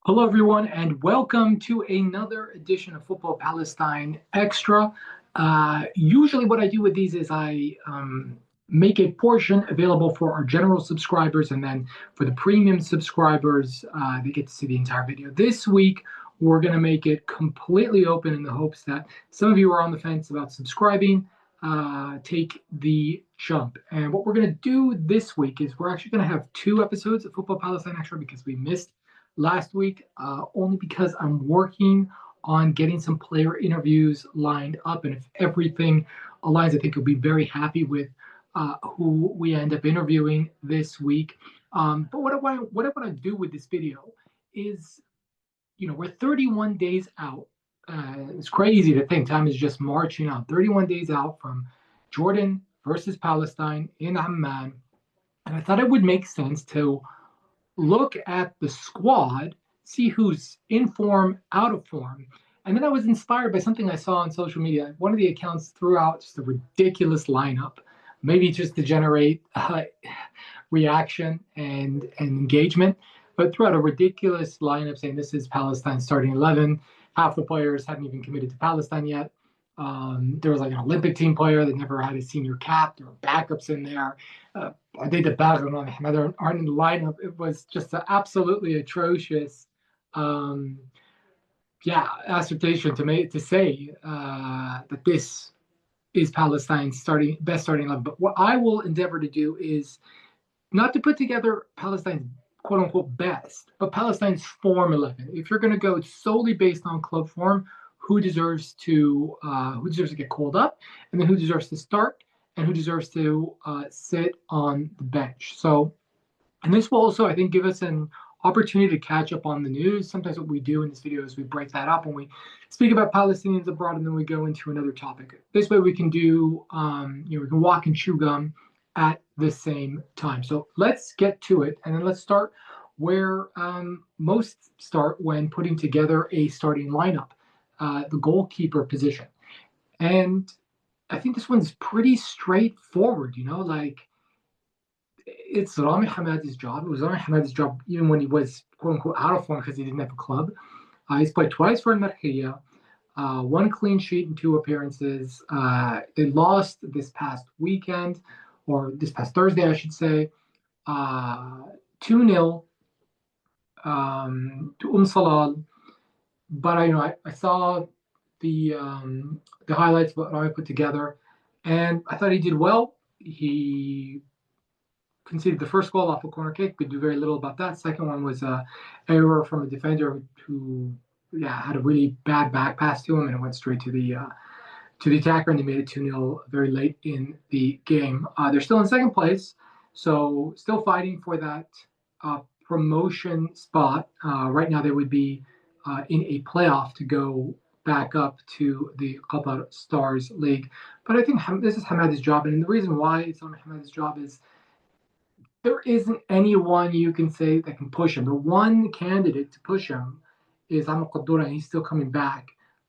Hello, everyone, and welcome to another edition of Football Palestine Extra. Usually, what I do with these is I make a portion available for our general subscribers, and then for the premium subscribers, they get to see the entire video. This week, we're going to make it completely open in the hopes that some of you are on the fence about subscribing. Take the jump. And what we're going to do this week is we're actually going to have two episodes of Football Palestine Extra because we missed last week, only because I'm working on getting some player interviews lined up. And if everything aligns, I think you'll be very happy with who we end up interviewing this week. But what I want to do with this video is, we're 31 days out. It's crazy to think time is just marching out. 31 days out from Jordan versus Palestine in Amman. And I thought it would make sense to look at the squad, see who's in form, out of form. And then I was inspired by something I saw on social media. One of the accounts threw out just a ridiculous lineup, maybe just to generate reaction and engagement, but threw out a ridiculous lineup saying this is Palestine starting 11. Half the players hadn't even committed to Palestine yet. There was like an Olympic team player that never had a senior cap. There were backups in there. They did Baghdad aren't in the lineup. It was just an absolutely atrocious, assertion to say that this is Palestine's best starting 11. But what I will endeavor to do is not to put together Palestine's quote unquote best, but Palestine's form 11. If you're going to go solely based on club form, who deserves to get called up, and then who deserves to start, and who deserves to sit on the bench. So, and this will also, I think, give us an opportunity to catch up on the news. Sometimes what we do in this video is we break that up and we speak about Palestinians abroad, and then we go into another topic. This way we can do, we can walk and chew gum at the same time. So let's get to it, and then let's start where most start when putting together a starting lineup. The goalkeeper position. And I think this one's pretty straightforward, like it's Rami Hamadi's job. It was Rami Hamadi's job even when he was quote unquote out of form because he didn't have a club. He's played twice for Al-Marhiyya, one clean sheet in two appearances. They lost this past weekend, or this past Thursday, I should say, 2-0 to Salal. But I saw the highlights what I put together, and I thought he did well. He conceded the first goal off a corner kick. Could do very little about that. Second one was a error from a defender who had a really bad back pass to him, and it went straight to the attacker, and they made it 2-0 very late in the game. They're still in second place, so still fighting for that promotion spot. Right now, they would be in a playoff to go back up to the Qatar Stars League. But I think this is Hamadi's job, and the reason why it's on Hamadi's job is there isn't anyone you can say that can push him. The one candidate to push him is Ahmed Qaddura, and he's still coming back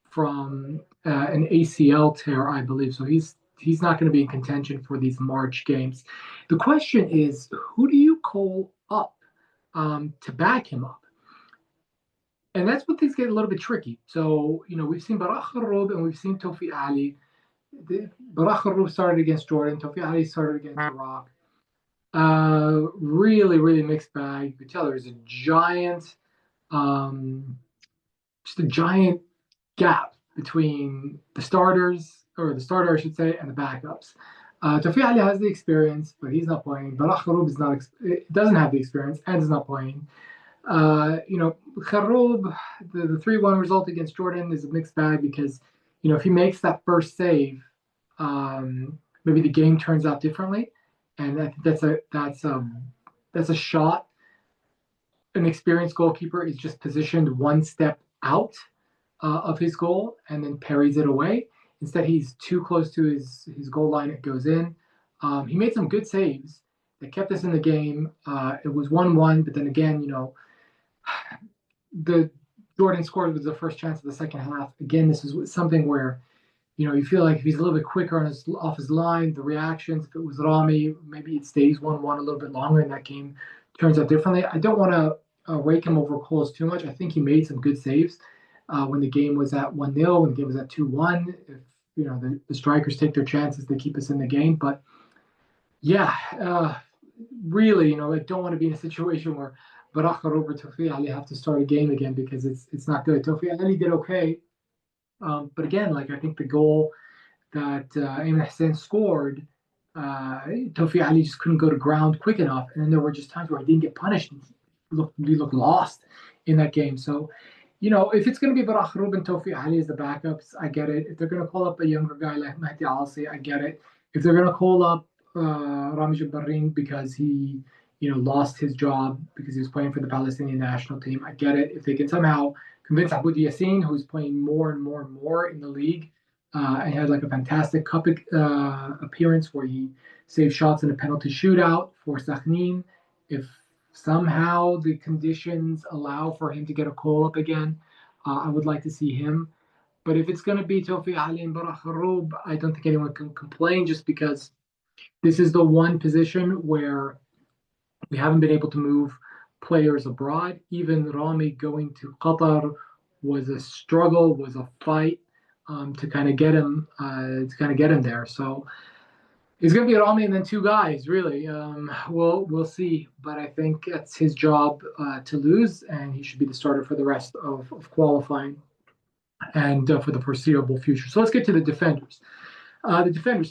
from an ACL tear, I believe. So he's not going to be in contention for these March games. The question is, who do you call up to back him up? And that's when things get a little bit tricky. So, we've seen Barak Kharroub and we've seen Tawfiq Ali. Barak Kharroub started against Jordan. Tawfiq Ali started against Iraq. Really, really mixed bag. You could tell there's a giant, just a giant gap between the starter, I should say, and the backups. Tawfiq Ali has the experience, but he's not playing. Barak Kharroub doesn't have the experience and is not playing. Kharroub, the 3-1 result against Jordan is a mixed bag because, if he makes that first save, maybe the game turns out differently. And I think that's a shot. An experienced goalkeeper is just positioned one step out of his goal and then parries it away. Instead, he's too close to his goal line. It goes in. He made some good saves that kept us in the game. It was 1-1, but then again, the Jordan scored was the first chance of the second half. Again, this is something where, you feel like if he's a little bit quicker off his line, the reactions, if it was Rami, maybe it stays 1-1 a little bit longer and that game turns out differently. I don't want to rake him over coals too much. I think he made some good saves when the game was at 1-0, when the game was at 2-1. If the strikers take their chances, they keep us in the game. But yeah, really, I don't want to be in a situation where Barak or Tofi Ali have to start a game again because it's not good. Tofi Ali did okay, but again, like I think the goal that Ayman Hussein scored, Tofi Ali just couldn't go to ground quick enough, and then there were just times where he didn't get punished. And he looked lost in that game. So, if it's going to be Barak and Tofi Ali as the backups, I get it. If they're going to call up a younger guy like Mahdi Alsi, I get it. If they're going to call up Rami Jabbarine because he, lost his job because he was playing for the Palestinian national team, I get it. If they can somehow convince Abu Yassin, who's playing more and more and more in the league, and had like a fantastic cup appearance where he saved shots in a penalty shootout for Sakhnin. If somehow the conditions allow for him to get a call up again, I would like to see him. But if it's going to be Tofi Ali and Barak Haroub, I don't think anyone can complain just because this is the one position where we haven't been able to move players abroad. Even Rami going to Qatar was a struggle, was a fight to kind of get him there. So it's going to be Rami and then two guys, really. We'll see, but I think it's his job to lose, and he should be the starter for the rest of qualifying and for the foreseeable future. So let's get to the defenders. The defenders.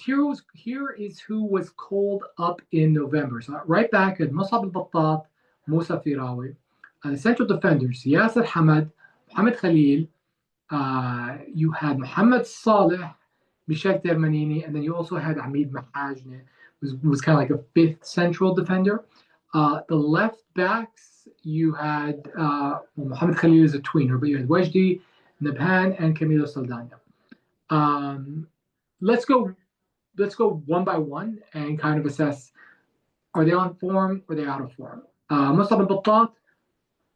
Here is who was called up in November. So right back at Musab al-Battat, Musa Firawi. The central defenders, Yasser Hamad, Mohamed Khalil. You had Mohamed Saleh, Michel Termanini, and then you also had Hamid Mahajne, was kind of like a fifth central defender. The left backs, you had Mohamed Khalil is a tweener, but you had Wajdi, Nabhan, and Camilo Saldana. Let's go one by one and kind of assess: are they on form or are they out of form? Musab al-Battat,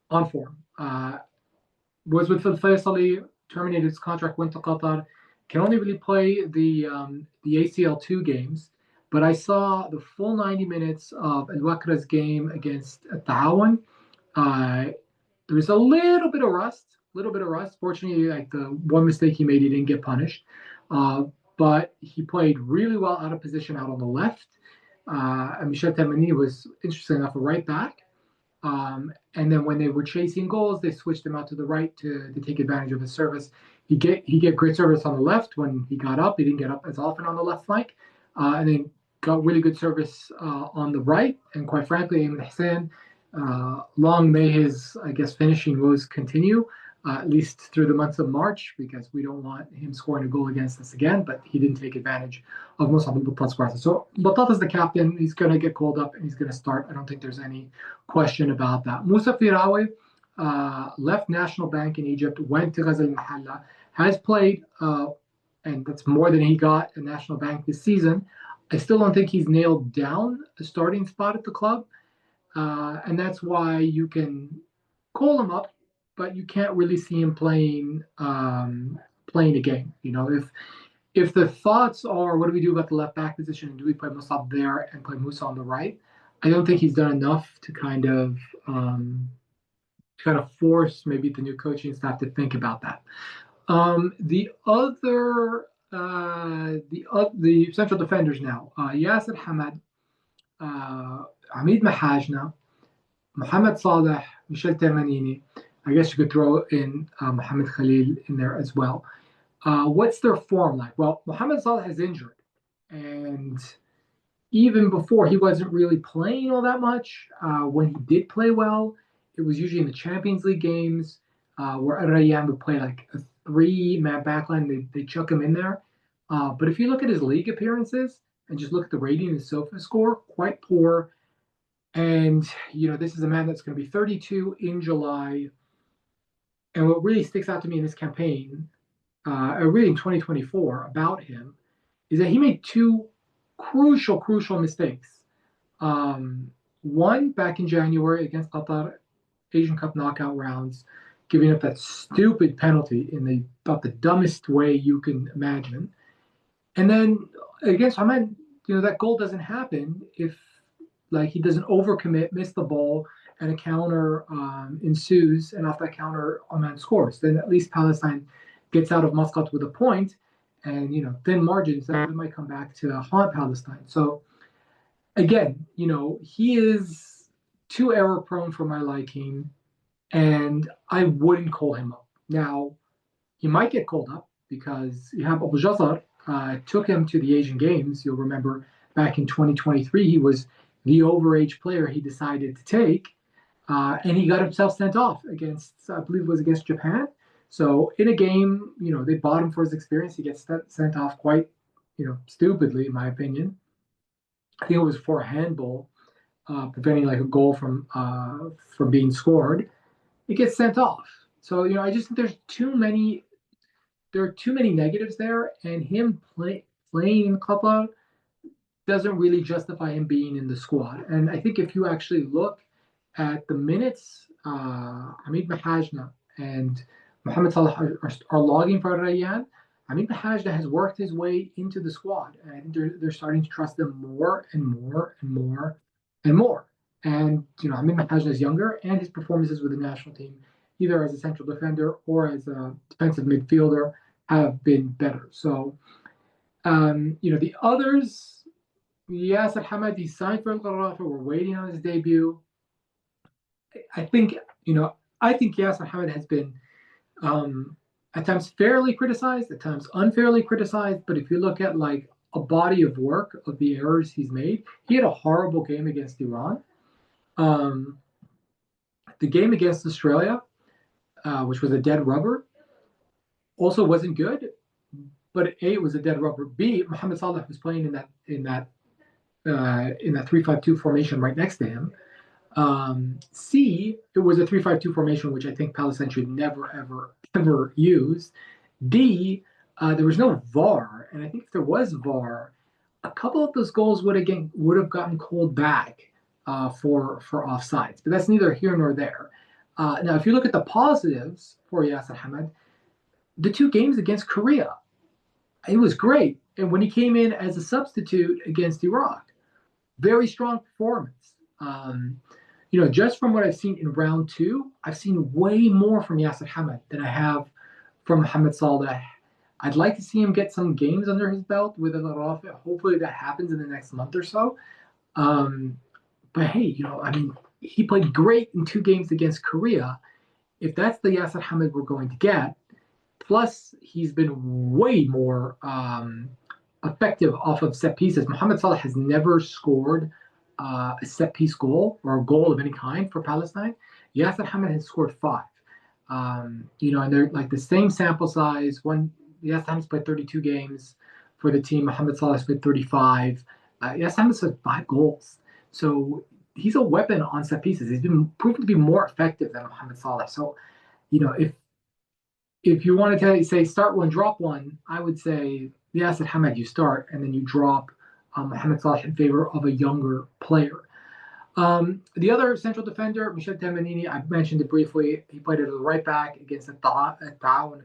on form. Was with Al Faisali, terminated his contract, went to Qatar. Can only really play the ACL2 games, but I saw the full 90 minutes of Al Wakra's game against Ta'awan. There was a little bit of rust. Fortunately, like the one mistake he made, he didn't get punished. But he played really well out of position out on the left. And Michel Temanini was, interesting enough, a right back. And then when they were chasing goals, they switched him out to the right to take advantage of his service. He gave great service on the left when he got up. He didn't get up as often on the left flank. And then got really good service on the right. And quite frankly, Ayman Hussein, long may his, I guess, finishing woes continue, at least through the months of March, because we don't want him scoring a goal against us again, but he didn't take advantage of Musab al-Battat's process. So Battat is the captain. He's going to get called up and he's going to start. I don't think there's any question about that. Musa Firawi left National Bank in Egypt, went to Ghazal Mahalla, has played, and that's more than he got at National Bank this season. I still don't think he's nailed down a starting spot at the club, and that's why you can call him up, but you can't really see him playing a game. If the thoughts are, what do we do about the left back position, and do we play Musab there and play Musa on the right? I don't think he's done enough to kind of force maybe the new coaching staff to think about that. The central defenders now: Yasser Hamad, Hamid Mahajna, Mohamed Saleh, Michel Termanini. I guess you could throw in Mohamed Khalil in there as well. What's their form like? Well, Mohamed Salah is injured, and even before, he wasn't really playing all that much. When he did play well, it was usually in the Champions League games where Al Rayyan would play like a three-man backline. They chuck him in there. But if you look at his league appearances and just look at the rating, his SOFA score, quite poor. And, this is a man that's going to be 32 in July. And what really sticks out to me in this campaign, really in 2024, about him, is that he made two crucial mistakes. One back in January against Qatar, Asian Cup knockout rounds, giving up that stupid penalty in about the dumbest way you can imagine. And then against Oman, that goal doesn't happen if he doesn't overcommit, miss the ball, and a counter ensues, and off that counter, Oman scores. Then at least Palestine gets out of Muscat with a point, and thin margins that might come back to haunt Palestine. So again, he is too error prone for my liking, and I wouldn't call him up. Now, he might get called up because you have Abu Jazar took him to the Asian Games. You'll remember back in 2023, he was the overage player he decided to take, and he got himself sent off against, I believe it was against Japan. So in a game, they bought him for his experience. He gets sent off quite, stupidly, in my opinion. I think it was for a handball, preventing like a goal from being scored. It gets sent off. So I just think there are too many negatives there, and him playing in Qatar doesn't really justify him being in the squad. And I think if you actually look at the minutes, Hamid Mahajna and Mohamed Salah are logging for Rayyan. Hamid Mahajna has worked his way into the squad, and they're starting to trust him more and more and more and more. And Hamid Mahajna is younger, and his performances with the national team, either as a central defender or as a defensive midfielder, have been better. So, the others, Yasser Hamadi signed for Al Gharafa. We're waiting on his debut. I think, I think Yasser Hamad has been at times fairly criticized, at times unfairly criticized. But if you look at like a body of work of the errors he's made, he had a horrible game against Iran. The game against Australia, which was a dead rubber, also wasn't good. But A, it was a dead rubber. B, Mohamed Salah was playing in that 3-5-2 formation right next to him. C, it was a 3-5-2 formation, which I think Palestine should never, ever, ever use. D, there was no VAR, and I think if there was VAR, a couple of those goals would have gotten called back for offsides. But that's neither here nor there. Now, if you look at the positives for Yasser Hamad, the two games against Korea, it was great. And when he came in as a substitute against Iraq, very strong performance. Just from what I've seen in round two, I've seen way more from Yasser Hamad than I have from Mohamed Salah. I'd like to see him get some games under his belt with Al Rafi. Hopefully that happens in the next month or so. But hey, he played great in two games against Korea. If that's the Yasser Hamad we're going to get, plus he's been way more effective off of set pieces. Mohamed Salah has never scored a set piece goal or a goal of any kind for Palestine. Yasser Hamad has scored 5. And they're like the same sample size. Yasser Hamad's played 32 games for the team. Mohamed Salah's played 35. Yasser Hamad's played 5 goals. So he's a weapon on set pieces. He's been proven to be more effective than Mohamed Salah. So, if you wanted to say start one, drop one, I would say Yasser Hamad you start, and then you drop Mohamed Salah in favor of a younger player. The other central defender, Michel Temanini, I mentioned it briefly. He played as a right back against Ta'awan,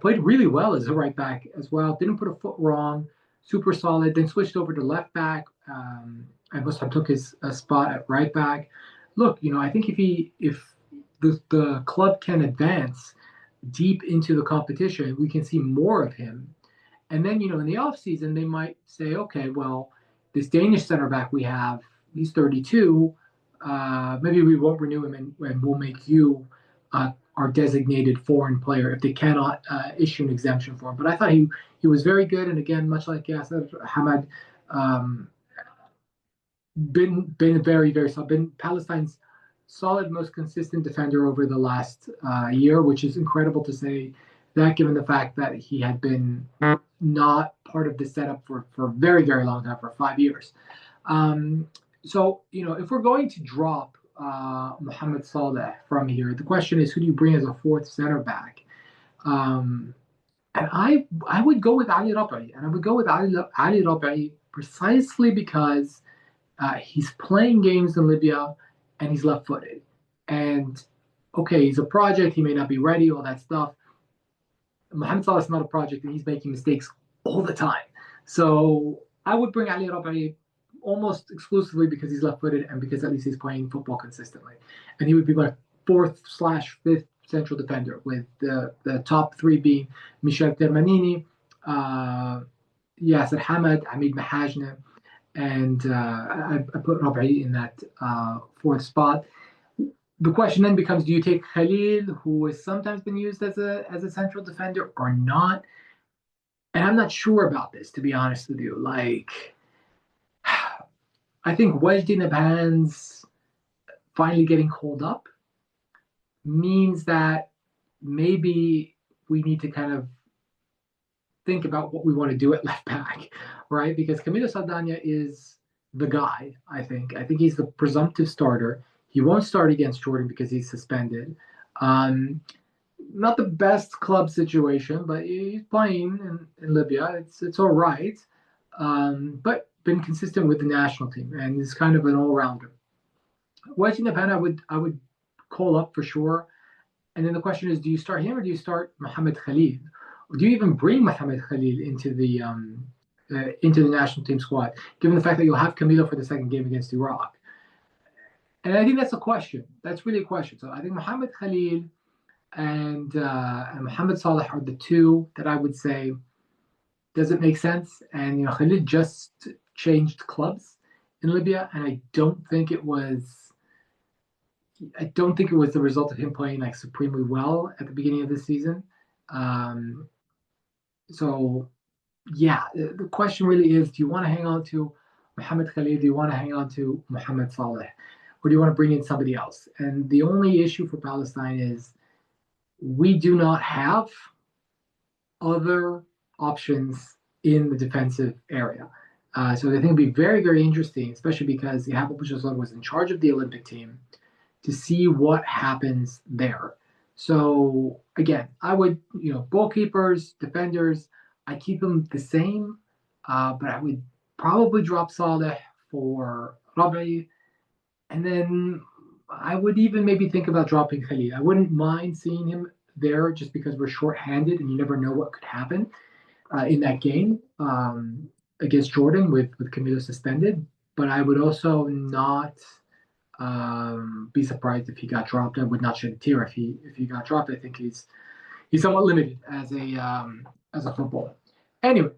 played really well as a right back as well. Didn't put a foot wrong, super solid. Then switched over to left back. And Musab took his spot at right back. Look, I think if the club can advance deep into the competition, we can see more of him. And then, in the offseason, they might say, okay, well, this Danish center back we have, he's 32. Maybe we won't renew him and we'll make you our designated foreign player if they cannot issue an exemption for him. But I thought he was very good. And again, much like Yasser Hamad, been very, very solid. Been Palestine's solid, most consistent defender over the last year, which is incredible to say that given the fact that he had been not part of the setup for a very, very long time, for 5 years. So, if we're going to drop Mohamed Salah from here, the question is, who do you bring as a fourth center back? And I would go with Ali Rabai, and I would go with Ali Rabai precisely because he's playing games in Libya and he's left-footed. And okay, he's a project, he may not be ready, all that stuff. Mohamed Salah is not a project, and he's making mistakes all the time. So I would bring Ali Rabai almost exclusively because he's left-footed and because at least he's playing football consistently. And he would be my fourth/fifth central defender, with the top three being Michel Termanini, uh, Yasser Hamad, Hamid Mahajna, and I put Rabi in that fourth spot. The question then becomes: do you take Khalil, who has sometimes been used as a central defender, or not? And I'm not sure about this, to be honest with you. Like, I think Wajdi Nabhan's finally getting called up means that maybe we need to kind of think about what we want to do at left back, right? Because Camilo Saldana is the guy, I think. I think he's the presumptive starter. He won't start against Jordan because he's suspended. Um, Not the best club situation, but he's playing in Libya. It's all right. But been consistent with the national team and is kind of an all rounder. Wajdi Napan, I would call up for sure. And then the question is, do you start him or do you start Mohamed Khalil? Or do you even bring Mohamed Khalil into the national team squad, given the fact that you'll have Camilo for the second game against Iraq? And I think that's a question. That's really a question. So I think Mohamed Khalil and Mohamed Saleh are the two that I would say, does it make sense? And Khalil just changed clubs in Libya, and I don't think it was the result of him playing like supremely well at the beginning of the season. Um, so yeah, the question really is: do you want to hang on to Mohamed Khalil? Do you want to hang on to Mohamed Saleh, or do you want to bring in somebody else? And the only issue for Palestine is we do not have other options in the defensive area. So I think it'd be very, very interesting, especially because Yahya Bouchazor was in charge of the Olympic team, to see what happens there. So again, I would, goalkeepers, defenders, I keep them the same, but I would probably drop Saleh for Rabi, and then I would even maybe think about dropping Khalid. I wouldn't mind seeing him there just because we're short-handed and you never know what could happen in that game against Jordan with Camilo suspended. But I would also not be surprised if he got dropped. I would not shed a tear if he got dropped. I think he's somewhat limited as a footballer. Anyway,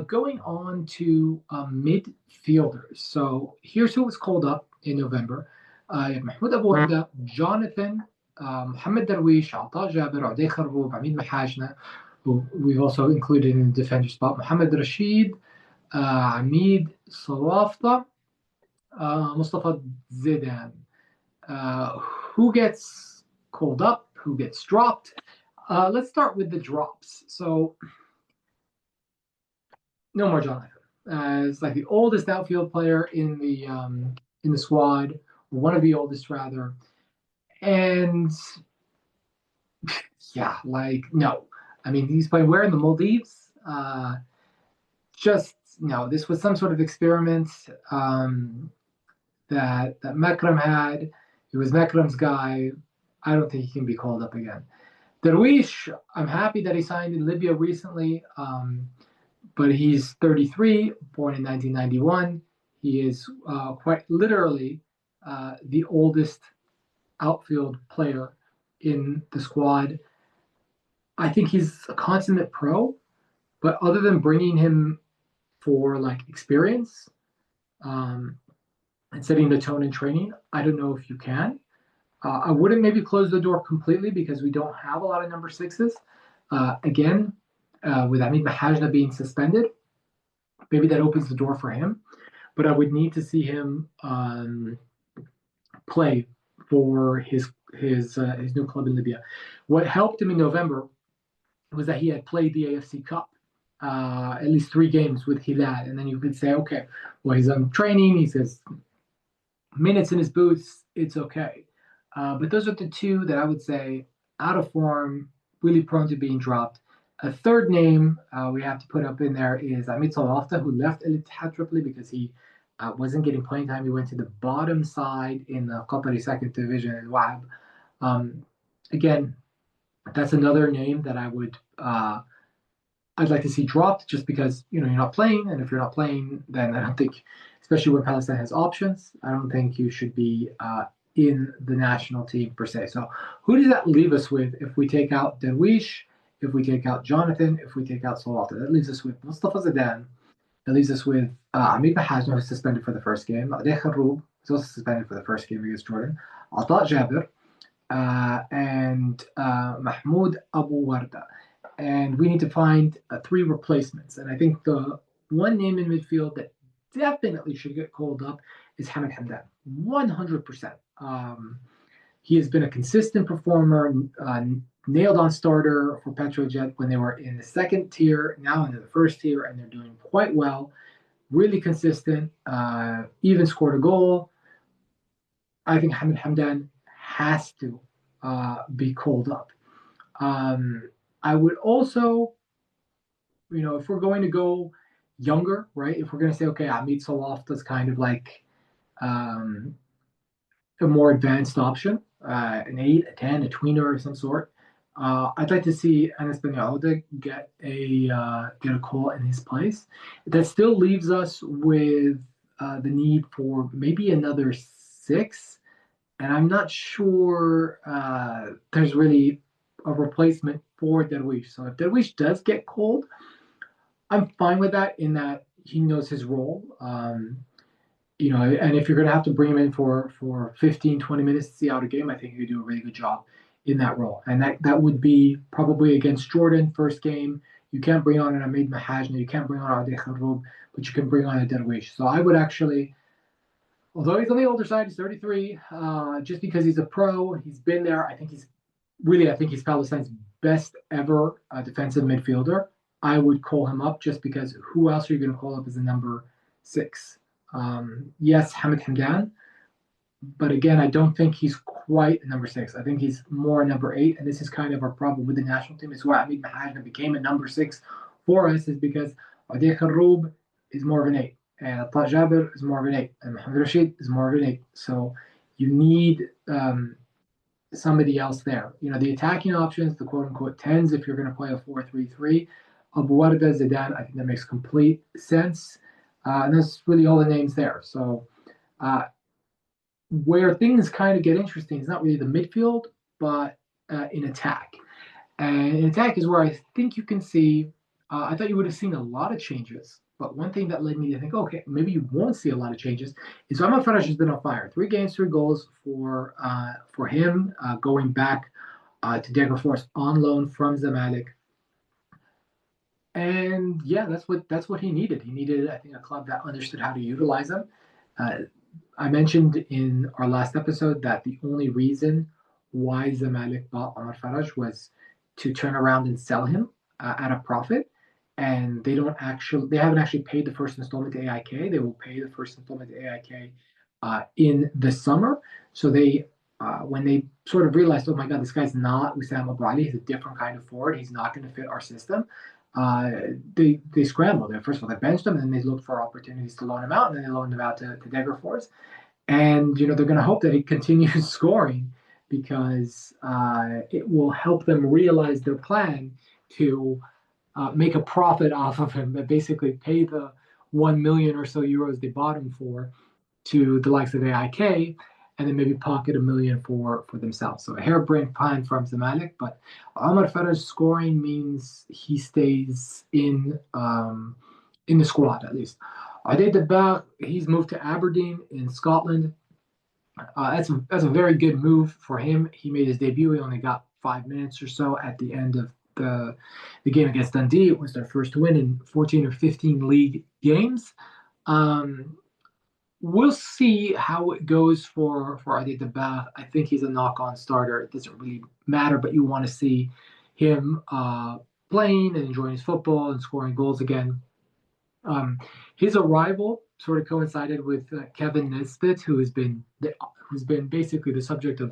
going on to midfielders. So here's who was called up in November. Mahmoud Abu Hamda, Jonathan, Mohamed Darwish, Ata Jaber, Uday Kharboub, Hamid Mahajna, who we've also included in the defender spot, Mohamed Rashid, Hamid Sawafta, Mustafa Zidane. Who gets called up? Who gets dropped? Let's start with the drops. So, no more Jonathan. It's like the oldest outfield player in the squad, or one of the oldest rather. And yeah, like no. I mean, he's playing where in the Maldives? Just no. This was some sort of experiment that Mekram had. He was Mekram's guy. I don't think he can be called up again. Darwish, I'm happy that he signed in Libya recently, but he's 33, born in 1991. He is quite literally the oldest outfield player in the squad. I think he's a consummate pro, but other than bringing him for like experience and setting the tone in training, I don't know if you can. I wouldn't maybe close the door completely because we don't have a lot of number sixes. Again, with Hamid Mahajna being suspended, maybe that opens the door for him. But I would need to see him play for his new club in Libya. What helped him in November was that he had played the AFC Cup at least 3 games with Hilal, and then you could say, okay, well, he's on training, he says minutes in his boots, it's okay. But those are the two that I would say out of form, really prone to being dropped. A third name we have to put up in there is Amit Salafta, who left El Ittihad Tripoli because he wasn't getting playing time. He went to the bottom side in the Qatari second division in Wahab. Again, that's another name that I'd like to see dropped just because you're not playing, and if you're not playing, then I don't think especially when Palestine has options. I don't think you should be in the national team per se. So who does that leave us with if we take out Derwish, if we take out Jonathan, if we take out Salata? That leaves us with Mustafa Zidane. That leaves us with Amid Mahajna, who's suspended for the first game. Adel Kharoub is also suspended for the first game against Jordan. Ata Jabir, and Mahmoud Abu Warda. And we need to find three replacements. And I think the one name in midfield that definitely should get called up is Hamid Hamdan. 100%. He has been a consistent performer, nailed on starter for Petrojet when they were in the second tier, now into the first tier, and they're doing quite well. Really consistent, even scored a goal. I think Hamid Hamdan has to be called up. I would also, if we're going to go younger, right? If we're going to say, okay, Amit Salaf is kind of like a more advanced option, an 8, a 10, a tweener of some sort. I'd like to see Anas Ben Yaouda get a call in his place. That still leaves us with the need for maybe another 6, and I'm not sure there's really a replacement for Derwish. So if Derwish does get called, I'm fine with that in that he knows his role. And if you're going to have to bring him in for 15, 20 minutes to see out a game, I think he could do a really good job in that role. And that would be probably against Jordan, first game. You can't bring on an Ahmed Mahajna, you can't bring on Adel Kharoub, but you can bring on a Derwish. So I would actually, although he's on the older side, he's 33, just because he's a pro, he's been there. I think he's Palestine's best ever defensive midfielder. I would call him up just because who else are you going to call up as a number 6? Yes, Hamid Hamdan, but again, I don't think he's quite a number 6. I think he's more a number 8, and this is kind of our problem with the national team. It's why Amid Mahajna became a number 6 for us, is because Adel Kharoub is more of an 8, and Ata Jabir is more of an 8, and Mohamed Rashid is more of an 8. So you need somebody else there. The attacking options, the quote-unquote 10s, if you're going to play a 4-3-3, Abu Warda, Zidane, I think that makes complete sense. And that's really all the names there. So where things kind of get interesting is not really the midfield, but in attack. And in attack is where I think you can see, I thought you would have seen a lot of changes. But one thing that led me to think, okay, maybe you won't see a lot of changes is Ahmad Faraj has been on fire. 3 games, 3 goals for him, going back to Degra Force on loan from Zamalek. And yeah, that's what he needed. He needed, I think, a club that understood how to utilize him. I mentioned in our last episode that the only reason why Zamalek bought Omar Faraj was to turn around and sell him at a profit. And they haven't actually paid the first installment to AIK. They will pay the first installment to AIK in the summer. So they, when they sort of realized, oh my God, this guy's not Wissam Abu Ali, he's a different kind of forward. He's not going to fit our system. They scrambled. First of all, they benched him, and then they looked for opportunities to loan him out, and then they loaned him out to Degra Force. And they're going to hope that he continues scoring because it will help them realize their plan to make a profit off of him, that basically pay the 1 million or so euros they bought him for to the likes of AIK, and then maybe pocket 1 million for themselves. So a harebrained plan from Zamalek, but Omar Faraj scoring means he stays in the squad at least. Ade Debach, he's moved to Aberdeen in Scotland. That's a very good move for him. He made his debut. He only got 5 minutes or so at the end of the game against Dundee. It was their first win in 14 or 15 league games. We'll see how it goes for Ade Debach. I think he's a knock-on starter. It doesn't really matter, but you want to see him playing and enjoying his football and scoring goals again. His arrival sort of coincided with Kevin Nesbitt, who's been basically the subject of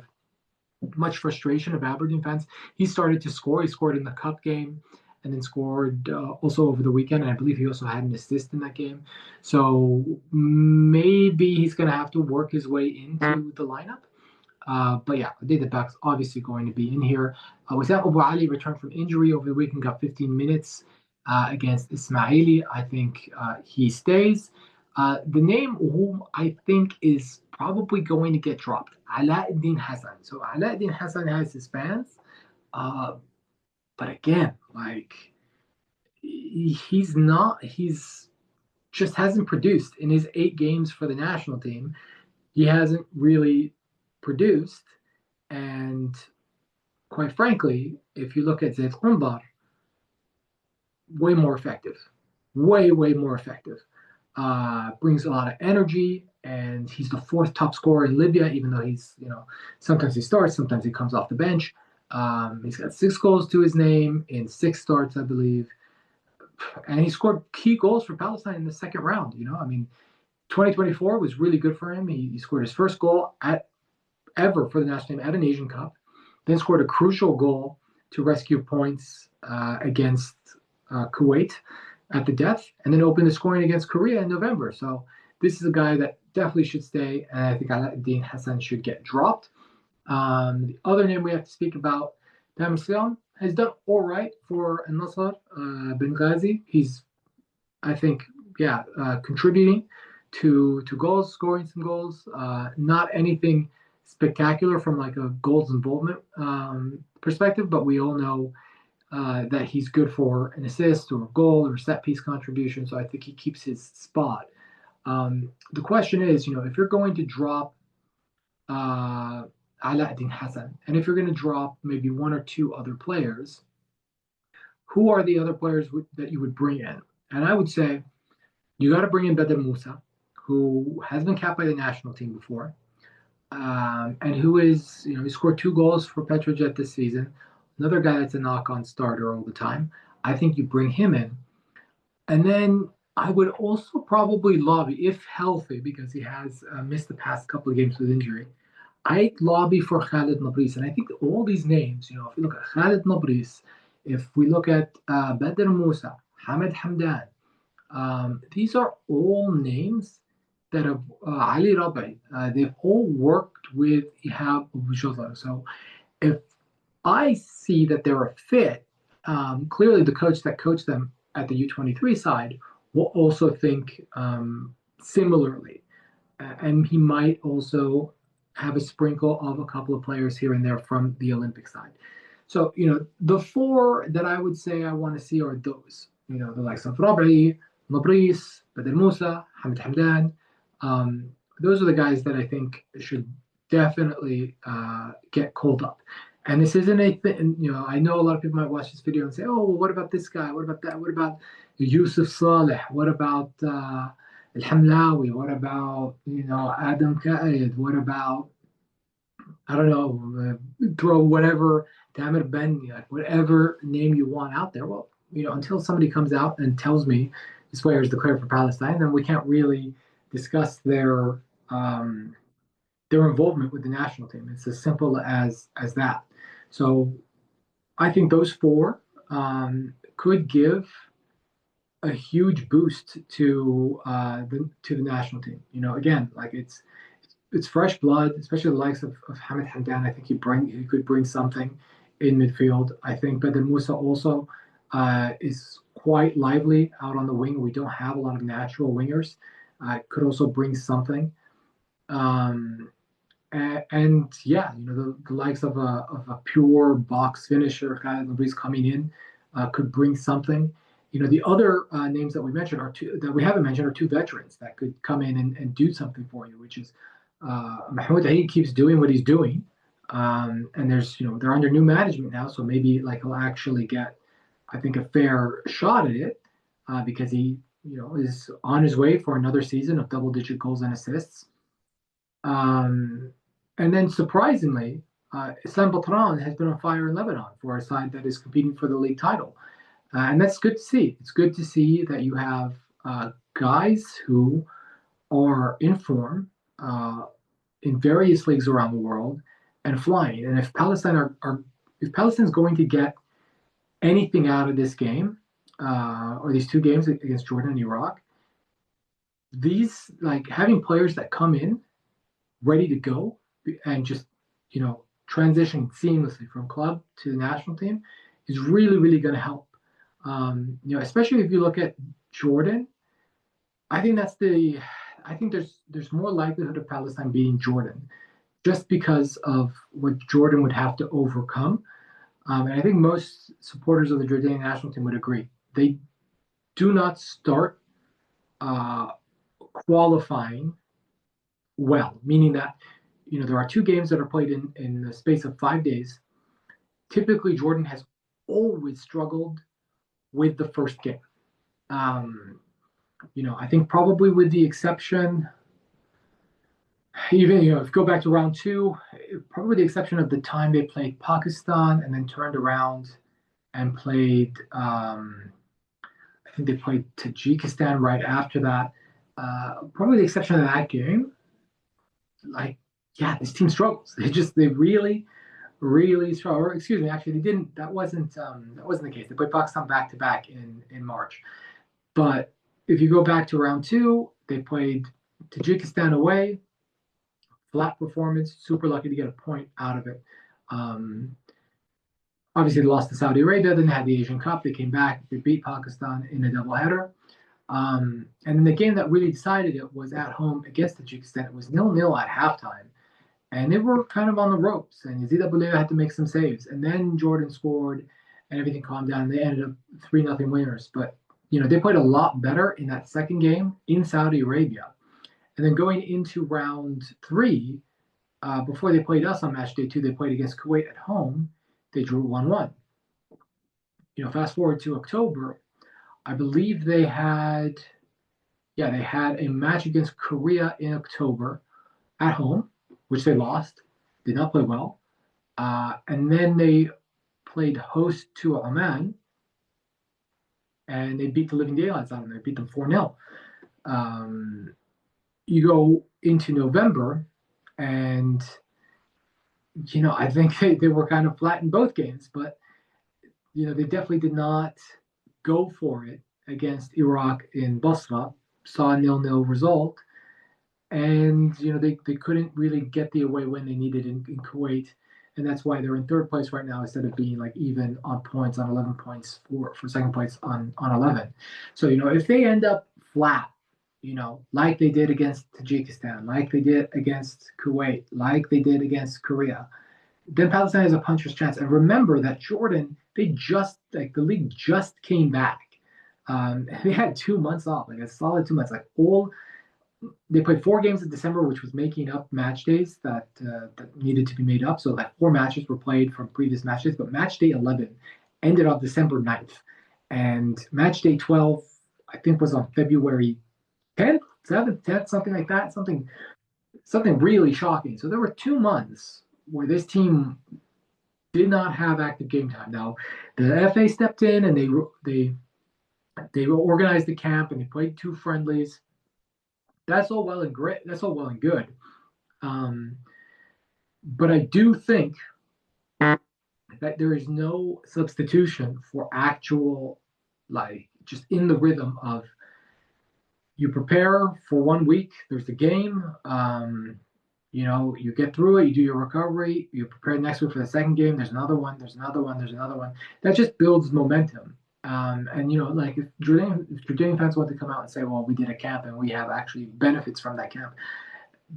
much frustration of Aberdeen fans. He started to score. He scored in the cup game and then scored also over the weekend. And I believe he also had an assist in that game. So maybe he's going to have to work his way into the lineup. But yeah, Ade Debach's obviously going to be in here. Wissam Abu Ali returned from injury over the weekend, got 15 minutes against Ismaili. I think he stays. The name whom I think is probably going to get dropped, Alauddin Hassan. So Alauddin Hassan has his fans, uh, but again, like he's not. He's just hasn't produced in his 8 games for the national team. He hasn't really produced, and quite frankly, if you look at Zaid Qumbar, way more effective, way more effective. Brings a lot of energy, and he's the 4th top scorer in Libya. Even though he's sometimes he starts, sometimes he comes off the bench. He's got 6 goals to his name in 6 starts, I believe, and he scored key goals for Palestine in the second round. 2024 was really good for him. He scored his first goal ever for the national team at an Asian Cup, then scored a crucial goal to rescue points against Kuwait at the death, and then opened the scoring against Korea in November. So this is a guy that definitely should stay, and I think Alauddin Hassan should get dropped. The other name we have to speak about, Tamir Siyam, has done all right for Al Nassr Benghazi. He's, I think, contributing to goals, scoring some goals. Not anything spectacular from like a goals involvement perspective, but we all know that he's good for an assist or a goal or set piece contribution. So I think he keeps his spot. The question is, if you're going to drop Alauddin Hassan, and if you're going to drop maybe 1 or 2 other players, who are the other players that you would bring in? And I would say you got to bring in Badr Musa, who has been capped by the national team before, and who is, he scored 2 goals for Petrojet this season. Another guy that's a knock-on starter all the time. I think you bring him in. And then I would also probably lobby, if healthy, because he has missed the past couple of games with injury, I'd lobby for Khalid Nabris. And I think all these names, if you look at Khalid Nabris, if we look at Badr Musa, Hamid Hamdan, these are all names that have Ali Rabi. They've all worked with Ihab Abu. So if I see that they're a fit, clearly the coach that coached them at the U23 side will also think similarly. And he might also have a sprinkle of a couple of players here and there from the Olympic side. So, the 4 that I would say I want to see are those, the likes of Rabi, Nabris, Badr Musa, Hamid Hamdan. Those are the guys that I think should definitely get called up. And this isn't a thing, I know a lot of people might watch this video and say, oh, well, what about this guy? What about that? What about Yusuf Saleh? What about Al Hamlawi? What about, Adam Qaid? What about, I don't know, throw whatever, Tamir Ben, like whatever name you want out there. Well, until somebody comes out and tells me this player is declared for Palestine, then we can't really discuss their involvement with the national team. It's as simple as that. So I think those 4 could give a huge boost to the national team. Again, like it's fresh blood, especially the likes of Hamid Hamdan. I think he could bring something in midfield. I think Badr Musa also is quite lively out on the wing. We don't have a lot of natural wingers. Could also bring something. And yeah, the likes of a pure box finisher, Khalid Nabris coming in, could bring something. The other names that we mentioned that we haven't mentioned are 2 veterans that could come in and do something for you, which is Mahmoud Aid keeps doing what he's doing, and there's they're under new management now, so maybe like he'll actually get, I think, a fair shot at it because he is on his way for another season of double-digit goals and assists. And then surprisingly, Islam Batran has been on fire in Lebanon for a side that is competing for the league title. And that's good to see. It's good to see that you have guys who are in form in various leagues around the world and flying. And if if Palestine's going to get anything out of this game or these 2 games against Jordan and Iraq, these like having players that come in ready to go and just transition seamlessly from club to the national team is really going to help. Especially if you look at Jordan, I think that's the. I think there's more likelihood of Palestine beating Jordan just because of what Jordan would have to overcome. And I think most supporters of the Jordanian national team would agree. They do not start uh, qualifying well, meaning that there are two games that are played in the space of 5 days. Typically, Jordan has always struggled with the first game. Um, I think probably with the exception, even if you go back to round two, probably the exception of the time they played Pakistan and then turned around and played. I think they played Tajikistan right after that. Probably the exception of that game. Like, yeah, this team struggles. They really struggle. Or, excuse me, actually, they didn't. That wasn't the case. They played Pakistan back to back in March. But if you go back to round two, they played Tajikistan away. Flat performance. Super lucky to get a point out of it. Um, Obviously, they lost to Saudi Arabia. Then they had the Asian Cup. They came back. They beat Pakistan in a doubleheader. And then the game that really decided it was at home against Tajikistan. It was 0-0 at halftime. And they were kind of on the ropes. And Yazid Abulea had to make some saves. And then Jordan scored and everything calmed down. And they ended up 3-0 winners. But, they played a lot better in that second game in Saudi Arabia. And then going into round three, before they played us on match day two, they played against Kuwait at home. They drew 1-1. Fast forward to October, I believe they had a match against Korea in October at home, which they lost, did not play well. And then they played host to Oman, and they beat the living daylights out of them. They beat them 4-0. You go into November, and I think they were kind of flat in both games, but they definitely did not go for it against Iraq in Basra. Saw a 0-0 result, and they couldn't really get the away win they needed in Kuwait, and that's why they're in third place right now instead of being like even on points on 11 points for second place on 11. So if they end up flat, like they did against Tajikistan, like they did against Kuwait, like they did against Korea, then Palestine has a puncher's chance. And remember that Jordan, the league just came back. They had 2 months off, like a solid 2 months. They played 4 games in December, which was making up match days that needed to be made up. So like 4 matches were played from previous match days, but match day 11 ended on December 9th. And match day 12, I think, was on February 10th, 7th, 10th, something like that. Something really shocking. So there were 2 months where this team did not have active game time. Now, the FA stepped in and they organized the camp and they played 2 friendlies. That's all well and great. That's all well and good. But I do think that there is no substitution for actual, just in the rhythm of you prepare for 1 week. There's the game. You get through it. You do your recovery. You prepare next week for the second game. There's another one. There's another one. There's another one. That just builds momentum. And if Jordanian fans want to come out and say, well, we did a camp and we have actually benefits from that camp.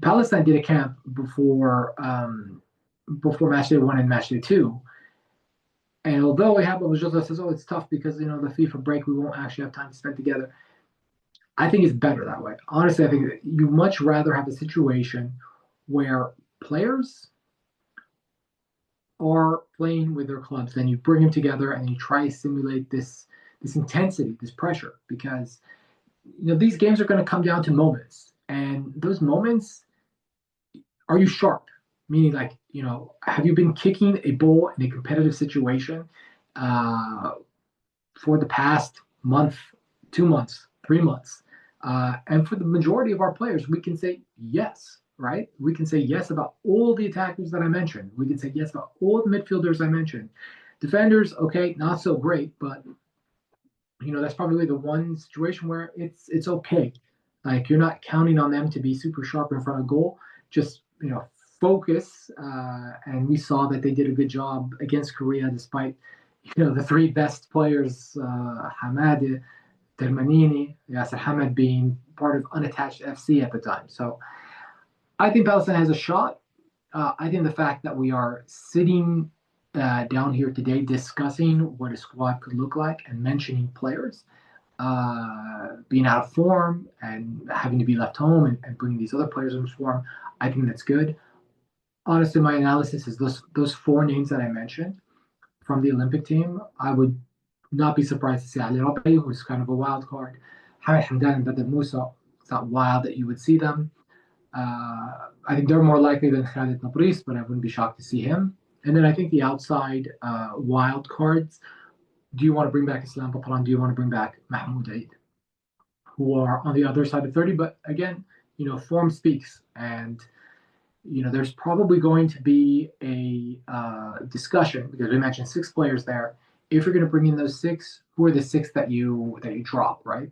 Palestine did a camp before match day 1 and match day 2. And although it happened with Joseph says, oh, it's tough because, the FIFA break, we won't actually have time to spend together. I think it's better that way. Honestly, I think that you much rather have a situation where players are playing with their clubs, then you bring them together and you try to simulate this intensity, this pressure, because these games are going to come down to moments, and those moments, are you sharp? Meaning, have you been kicking a ball in a competitive situation for the past month, 2 months, 3 months? And for the majority of our players, we can say yes. Right? We can say yes about all the attackers that I mentioned. We can say yes about all the midfielders I mentioned. Defenders, okay, not so great, but that's probably the one situation where it's okay. Like, you're not counting on them to be super sharp in front of goal. Just focus. And we saw that they did a good job against Korea, despite the 3 best players, Hamad, Termanini, Yasser Hamad being part of Unattached FC at the time. So I think Palestine has a shot. I think the fact that we are sitting down here today discussing what a squad could look like and mentioning players being out of form and having to be left home and bringing these other players into form, I think that's good. Honestly, my analysis is those four names that I mentioned from the Olympic team. I would not be surprised to see Ali Rabi, who's kind of a wild card. Hamid Hamdan and Badr Musa, it's not wild that you would see them. I think they're more likely than Khalid Nabris, but I wouldn't be shocked to see him. And then I think the outside wild cards. Do you want to bring back Islam Papran? Do you want to bring back Mahmoud Eid, who are on the other side of 30? But again, form speaks, and there's probably going to be a discussion because we mentioned six players there. If you're going to bring in those six, who are the six that you drop, right?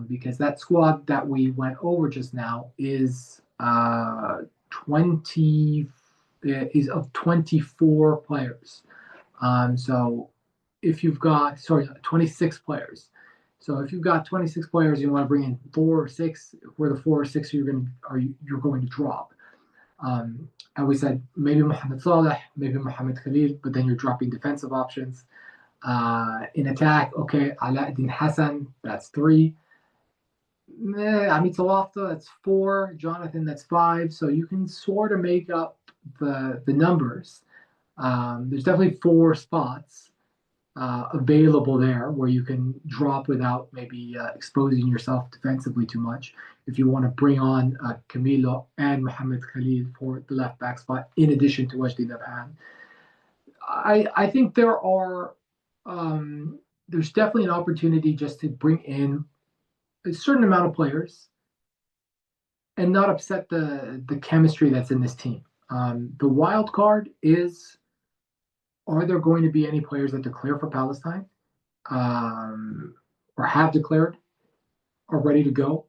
Because that squad that we went over just now is 20 is of 24 players. So if you've got 26 players. So if you've got 26 players, you want to bring in 4 or 6. Where the 4 or 6 you're going to drop. And we said maybe Mohamed Saleh, maybe Mohamed Khalil, but then you're dropping defensive options. In attack, okay, Alauddin Hassan, that's 3. Amit Salafta, that's 4. Jonathan, that's 5. So you can sort of make up the numbers. There's definitely 4 spots available there where you can drop without maybe exposing yourself defensively too much. If you want to bring on Camilo and Mohamed Khalil for the left back spot, in addition to Wajdi Nabhan, I think there's definitely an opportunity just to bring in a certain amount of players and not upset the chemistry that's in this team. The wild card is, are there going to be any players that declare for Palestine or have declared, are ready to go,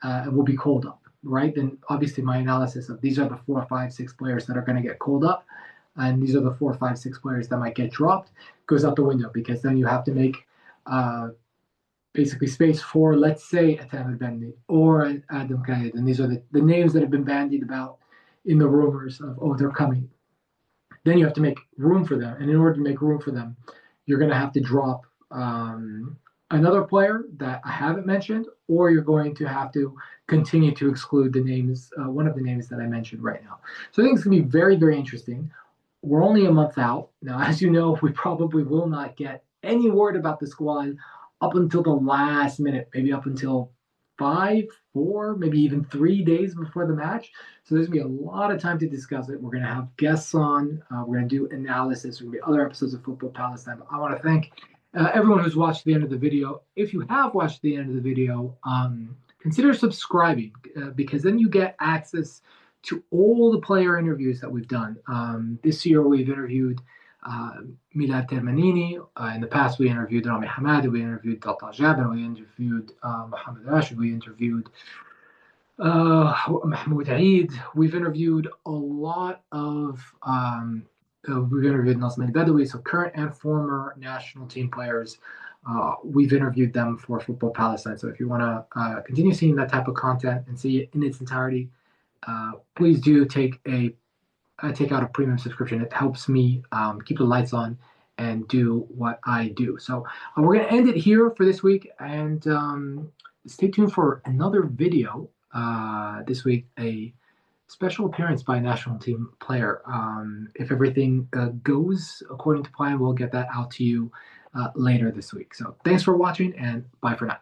and will be called up, right? Then obviously my analysis of these are the 4, 5, 6 players that are going to get called up, and these are the 4, 5, 6 players that might get dropped, goes out the window, because then you have to make basically space for, let's say, Atam Bendi or Adam Kayed, and these are the names that have been bandied about in the rumors of, oh, they're coming. Then you have to make room for them. And in order to make room for them, you're going to have to drop another player that I haven't mentioned, or you're going to have to continue to exclude the names, one of the names that I mentioned right now. So I think it's going to be very, very interesting. We're only a month out. Now, as you know, we probably will not get any word about the squad up until the last minute, maybe up until 5, 4, maybe even 3 days before the match. So there's going to be a lot of time to discuss it. We're going to have guests on. We're going to do analysis. There's going to be other episodes of Football Palestine. I want to thank everyone who's watched the end of the video. If you have watched the end of the video, consider subscribing because then you get access to all the player interviews that we've done. This year we've interviewed Milad Termanini. In the past, we interviewed Rami Hamadi, we interviewed Tata Jaber, we interviewed Mohamed Rashid, we interviewed Mahmoud Eid. We've interviewed a lot of, we've interviewed Nazmi Bedawi, so current and former national team players. We've interviewed them for Football Palestine. So if you want to continue seeing that type of content and see it in its entirety, please do take out a premium subscription. It helps me keep the lights on and do what I do. So we're going to end it here for this week, and stay tuned for another video this week, a special appearance by a national team player. If everything goes according to plan, we'll get that out to you later this week. So thanks for watching, and bye for now.